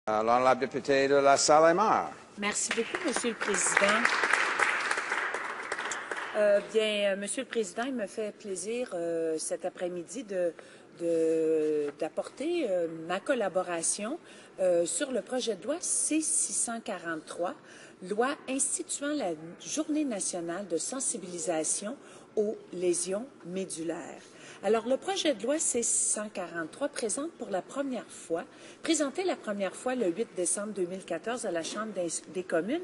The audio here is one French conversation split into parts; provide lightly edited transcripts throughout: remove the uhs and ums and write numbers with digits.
L'honorable député de la Salle-et-Mar. Merci beaucoup, Monsieur le Président. Monsieur le Président, il me fait plaisir cet après-midi d'apporter ma collaboration sur le projet de loi C-643, loi instituant la Journée nationale de sensibilisation aux lésions médulaires. Alors, le projet de loi C-643 présenté la première fois le 8 décembre 2014 à la Chambre des communes,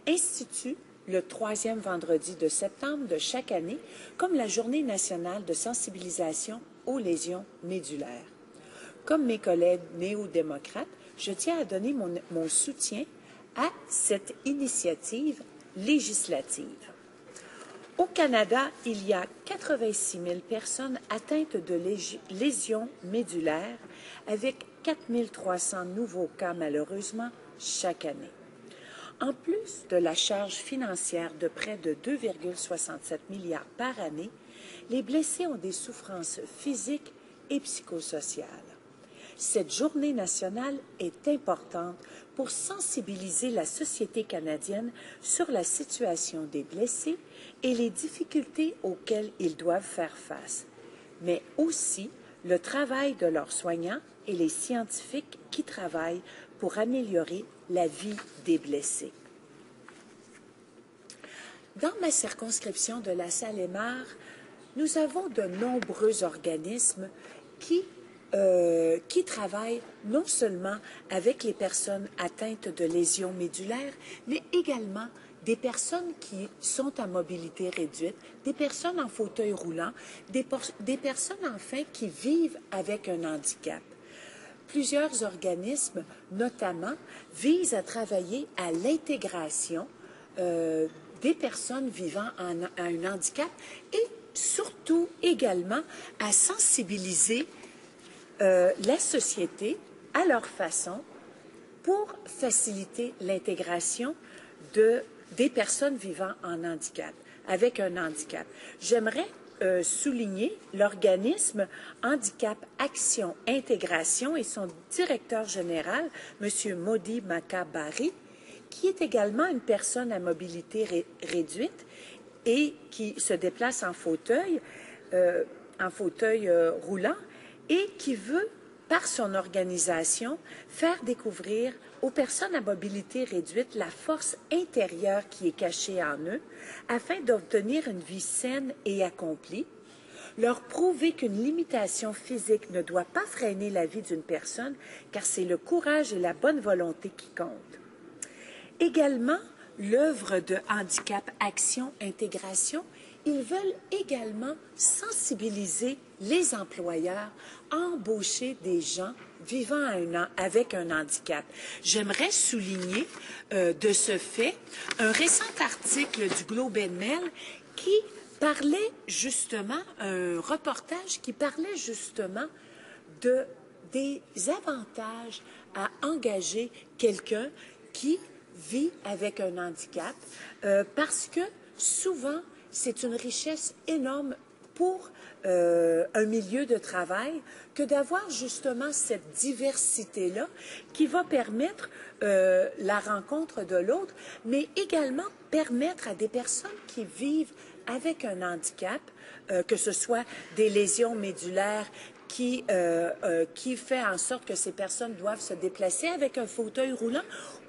institue le 3e vendredi de septembre de chaque année comme la Journée nationale de sensibilisation aux lésions médulaires. Comme mes collègues néo-démocrates, je tiens à donner mon soutien à cette initiative législative. Au Canada, il y a 86 000 personnes atteintes de lésions médulaires, avec 4 300 nouveaux cas malheureusement chaque année. En plus de la charge financière de près de 2,67 milliards par année, les blessés ont des souffrances physiques et psychosociales. Cette journée nationale est importante pour sensibiliser la société canadienne sur la situation des blessés et les difficultés auxquelles ils doivent faire face, mais aussi le travail de leurs soignants et les scientifiques qui travaillent pour améliorer la vie des blessés. Dans ma circonscription de la Salle-et-Mar, nous avons de nombreux organismes qui travaillent non seulement avec les personnes atteintes de lésions médulaires, mais également des personnes qui sont à mobilité réduite, des personnes en fauteuil roulant, des personnes enfin qui vivent avec un handicap. Plusieurs organismes, notamment, visent à travailler à l'intégration des personnes vivant à un handicap et surtout également à sensibiliser la société à leur façon pour faciliter l'intégration des personnes vivant en handicap, avec un handicap. J'aimerais souligner l'organisme Handicap Action Intégration et son directeur général, M. Modi Makabari, qui est également une personne à mobilité réduite et qui se déplace en fauteuil roulant et qui veut, par son organisation, faire découvrir aux personnes à mobilité réduite la force intérieure qui est cachée en eux afin d'obtenir une vie saine et accomplie, leur prouver qu'une limitation physique ne doit pas freiner la vie d'une personne car c'est le courage et la bonne volonté qui comptent. Également, l'œuvre de Handicap Action Intégration, ils veulent également sensibiliser les employeurs à embaucher des gens vivant avec un handicap. J'aimerais souligner de ce fait un récent article du Globe and Mail qui parlait justement, un reportage qui parlait justement des avantages à engager quelqu'un qui vit avec un handicap parce que souvent, c'est une richesse énorme pour un milieu de travail que d'avoir justement cette diversité-là qui va permettre la rencontre de l'autre, mais également permettre à des personnes qui vivent avec un handicap, que ce soit des lésions médulaires qui fait en sorte que ces personnes doivent se déplacer avec un fauteuil roulant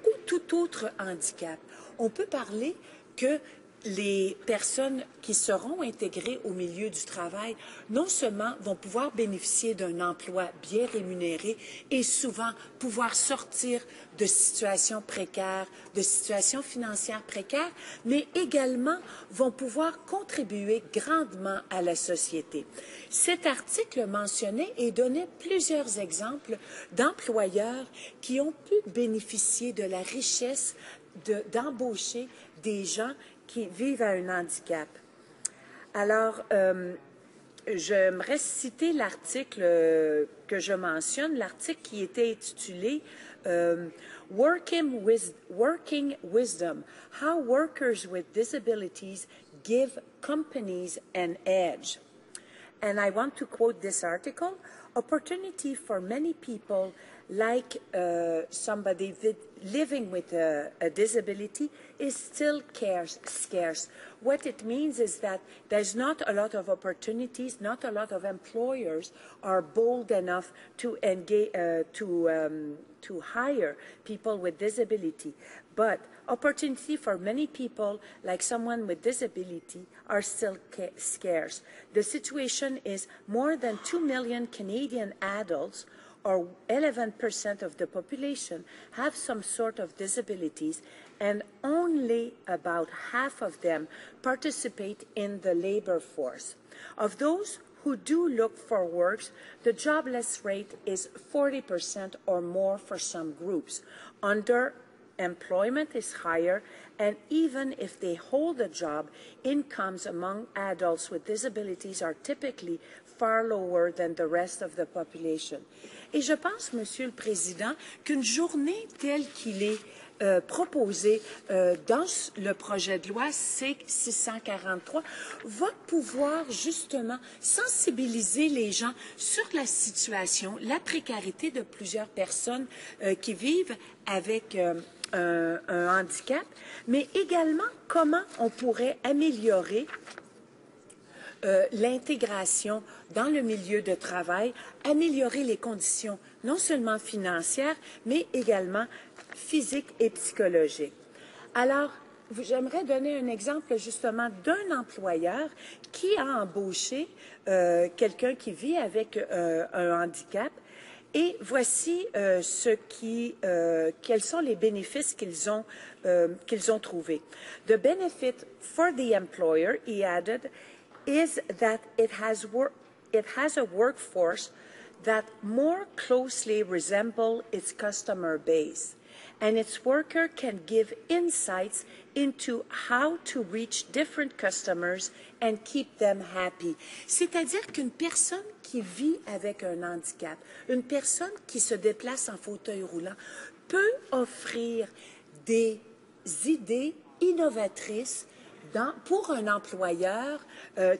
ou tout autre handicap. On peut parler que les personnes qui seront intégrées au milieu du travail, non seulement vont pouvoir bénéficier d'un emploi bien rémunéré et souvent pouvoir sortir de situations précaires, de situations financières précaires, mais également vont pouvoir contribuer grandement à la société. Cet article mentionnait et donnait plusieurs exemples d'employeurs qui ont pu bénéficier de la richesse d'embaucher des gens qui vivent à un handicap. Alors, j'aimerais citer l'article que je mentionne, l'article qui était intitulé Working Wisdom, How Workers with Disabilities Give Companies an Edge. And I want to quote this article, opportunity for many people like somebody living with a disability is still scarce. What it means is that there's not a lot of opportunities, not a lot of employers are bold enough to engage, to hire people with disability. But opportunity for many people, like someone with disability, are still scarce. The situation is more than 2 million Canadian adults, or 11% of the population, have some sort of disabilities, and only about half of them participate in the labor force. Of those who do look for work, the jobless rate is 40% or more for some groups. Underemployment is higher, and even if they hold a job, incomes among adults with disabilities are typically far lower than the rest of the population. Et je pense, Monsieur le Président, qu'une journée telle qu'il est proposé dans le projet de loi C-643 va pouvoir justement sensibiliser les gens sur la situation, la précarité de plusieurs personnes qui vivent avec un handicap, mais également comment on pourrait améliorer l'intégration dans le milieu de travail, améliorer les conditions non seulement financières, mais également physiques et psychologiques. Alors, j'aimerais donner un exemple justement d'un employeur qui a embauché quelqu'un qui vit avec un handicap. Et voici quels sont les bénéfices qu'ils ont trouvés. The benefit for the employer, he added, is that it has a workforce that more closely resembles its customer base, and its worker can give insights into how to reach different customers and keep them happy. C'est-à-dire qu'une personne qui vit avec un handicap, une personne qui se déplace en fauteuil roulant, peut offrir des idées innovatrices pour un employeur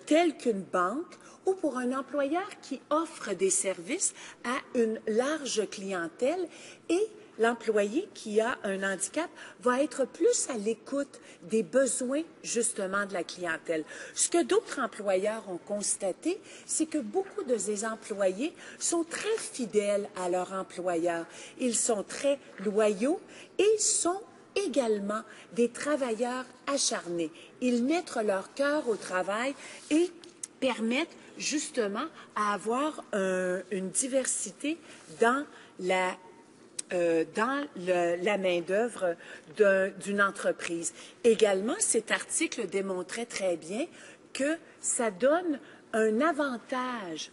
tel qu'une banque ou pour un employeur qui offre des services à une large clientèle, et l'employé qui a un handicap va être plus à l'écoute des besoins justement de la clientèle. Ce que d'autres employeurs ont constaté, c'est que beaucoup de ces employés sont très fidèles à leur employeur. Ils sont très loyaux et sont également des travailleurs acharnés. Ils mettent leur cœur au travail et permettent justement à avoir une diversité dans la main-d'œuvre d'une entreprise. Également, cet article démontrait très bien que ça donne un avantage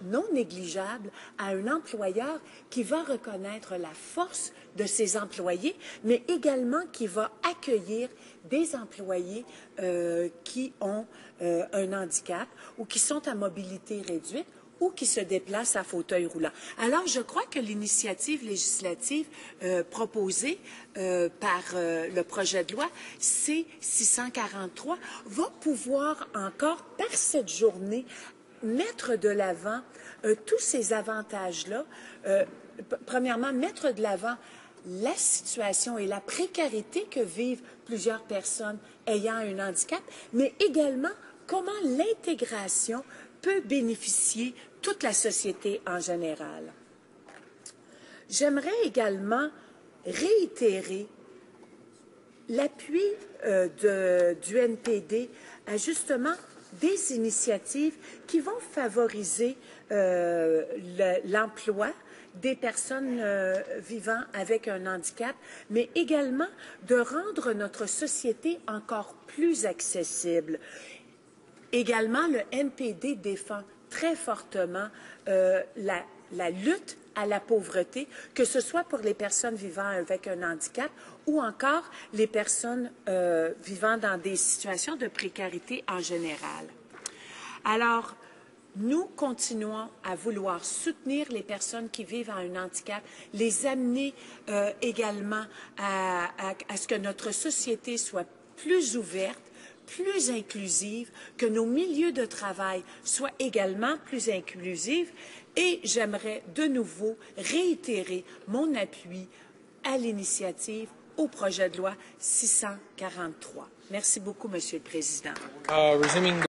non négligeable à un employeur qui va reconnaître la force de ses employés, mais également qui va accueillir des employés qui ont un handicap ou qui sont à mobilité réduite ou qui se déplacent à fauteuil roulant. Alors, je crois que l'initiative législative proposée par le projet de loi C-643 va pouvoir encore, par cette journée, mettre de l'avant tous ces avantages-là. Premièrement, mettre de l'avant la situation et la précarité que vivent plusieurs personnes ayant un handicap, mais également comment l'intégration peut bénéficier toute la société en général. J'aimerais également réitérer l'appui du NPD à justement des initiatives qui vont favoriser l'emploi des personnes vivant avec un handicap, mais également de rendre notre société encore plus accessible. Également, le NPD défend très fortement la lutte à la pauvreté, que ce soit pour les personnes vivant avec un handicap ou encore les personnes vivant dans des situations de précarité en général. Alors, nous continuons à vouloir soutenir les personnes qui vivent à un handicap, les amener également à ce que notre société soit plus ouverte, plus inclusive, que nos milieux de travail soient également plus inclusifs Et j'aimerais de nouveau réitérer mon appui à l'initiative au projet de loi 643. Merci beaucoup, Monsieur le Président. Resuming